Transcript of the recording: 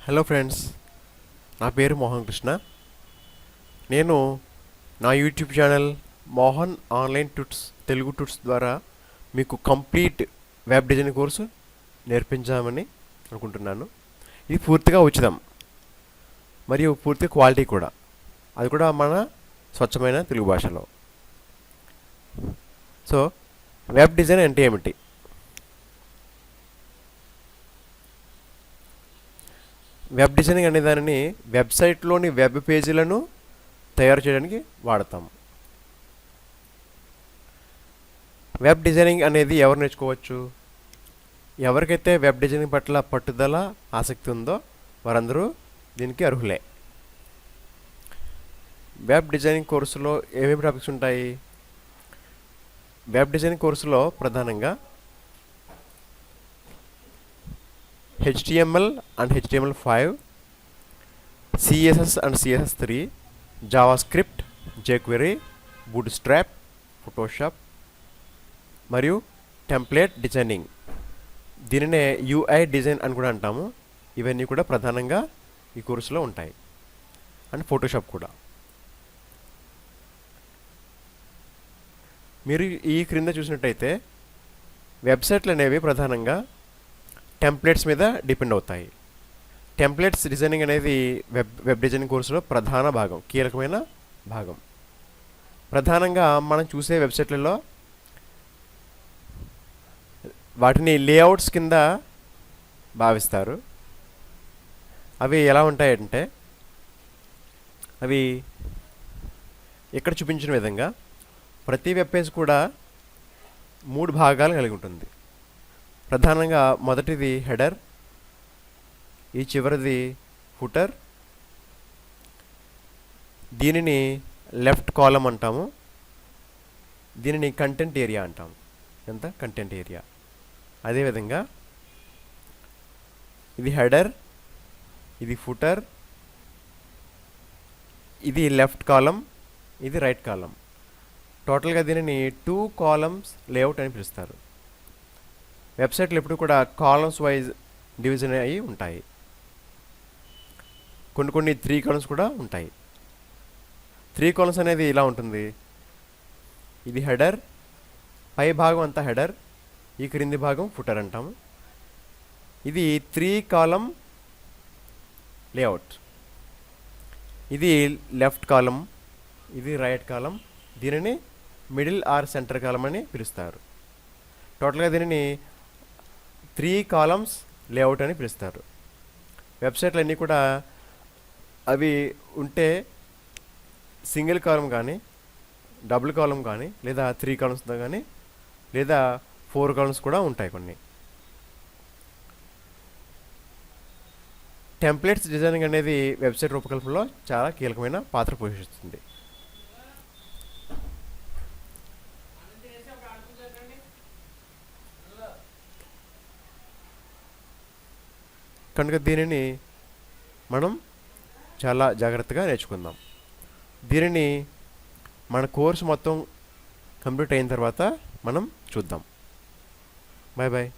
Hello friends, నా పేరు మోహన్ కృష్ణ. నేను నా YouTube channel Mohan online tuts Telugu tuts ద్వారా మీకు కంప్లీట్ వెబ్ డిజైన్ కోర్సు నేర్పించామని అనుకుంటున్నాను. ఇది పూర్తిగా ఉచితం మరియు పూర్తి క్వాలిటీ కూడా, అది కూడా మన స్వచ్ఛమైన తెలుగు భాషలో. సో వెబ్ డిజైన్ అంటే ఏమిటి? వెబ్ డిజైనింగ్ అనే దానిని వెబ్సైట్లోని వెబ్ పేజీలను తయారు చేయడానికి వాడతాం. వెబ్ డిజైనింగ్ అనేది ఎవరు నేర్చుకోవచ్చు? ఎవరికైతే వెబ్ డిజైనింగ్ పట్ల పట్టుదల, ఆసక్తి ఉందో వారందరూ దీనికి అర్హులే. వెబ్ డిజైనింగ్ కోర్సులో ఏమేమి టాపిక్స్ ఉంటాయి? వెబ్ డిజైనింగ్ కోర్సులో ప్రధానంగా HTML and HTML5, CSS and CSS3, JavaScript, jQuery, Bootstrap, Photoshop మరియు టెంప్లేట్ డిజైనింగ్, దీనినే UI డిజైన్ అని కూడా అంటాము. ఇవన్నీ కూడా ప్రధానంగా ఈ కోర్సులో ఉంటాయి. అండ్ ఫోటోషాప్ కూడా. మీరు ఈ క్రింద చూసినట్టయితే వెబ్సైట్లు అనేవి ప్రధానంగా టెంప్లెట్స్ మీద డిపెండ్ అవుతాయి. టెంప్లెట్స్ డిజైనింగ్ అనేది వెబ్ డిజైనింగ్ కోర్సులో ప్రధాన భాగం, కీలకమైన భాగం. ప్రధానంగా మనం చూసే వెబ్సైట్లలో వాటిని లేఅవుట్స్ కింద భావిస్తారు. అవి ఎలా ఉంటాయంటే, అవి ఇక్కడ చూపించిన విధంగా ప్రతి వెబ్ పేజ్ కూడా 3 భాగాలు కలిగి ఉంటుంది. ప్రధానంగా మొదటిది హెడర్, ఈ చివరిది ఫుటర్. దీనిని లెఫ్ట్ కాలమ్ అంటాము, దీనిని కంటెంట్ ఏరియా అంటాము. ఎంత? Content area. అదేవిధంగా ఇది హెడర్, ఇది ఫుటర్, ఇది లెఫ్ట్ కాలమ్, ఇది రైట్ కాలమ్. టోటల్గా దీనిని 2 కాలమ్స్ లేఅవుట్ అని పిలుస్తారు. వెబ్సైట్లు ఎప్పుడు కూడా కాలమ్స్ వైజ్ డివిజన్ అయ్యి ఉంటాయి. కొన్ని 3 కాలమ్స్ కూడా ఉంటాయి. 3 కాలమ్స్ అనేది ఇలా ఉంటుంది. ఇది హెడర్, పై భాగం అంతా హెడర్, ఈ క్రింది భాగం ఫుటర్ అంటాము. ఇది 3 కాలమ్ లేఅవుట్. ఇది లెఫ్ట్ కాలమ్, ఇది రైట్ కాలమ్. దీనిని మిడిల్ ఆర్ సెంటర్ కాలమ్ అని పిలుస్తారు. టోటల్గా దీనిని 3 కాలమ్స్ లేఅవుట్ అని పిలుస్తారు. వెబ్సైట్లు అన్నీ కూడా అవి ఉంటే సింగిల్ కాలమ్ కానీ, డబుల్ కాలమ్ కానీ, లేదా 3 కాలమ్స్తో కానీ, లేదా 4 కాలమ్స్ కూడా ఉంటాయి కొన్ని. టెంప్లెట్స్ డిజైనింగ్ అనేది వెబ్సైట్ రూపకల్పనలో చాలా కీలకమైన పాత్ర పోషిస్తుంది. కనుక దీనిని మనం చాలా జాగ్రత్తగా నేర్చుకుందాం. దీనిని మన కోర్సు మొత్తం కంప్లీట్ అయిన తర్వాత మనం చూద్దాం. Bye bye.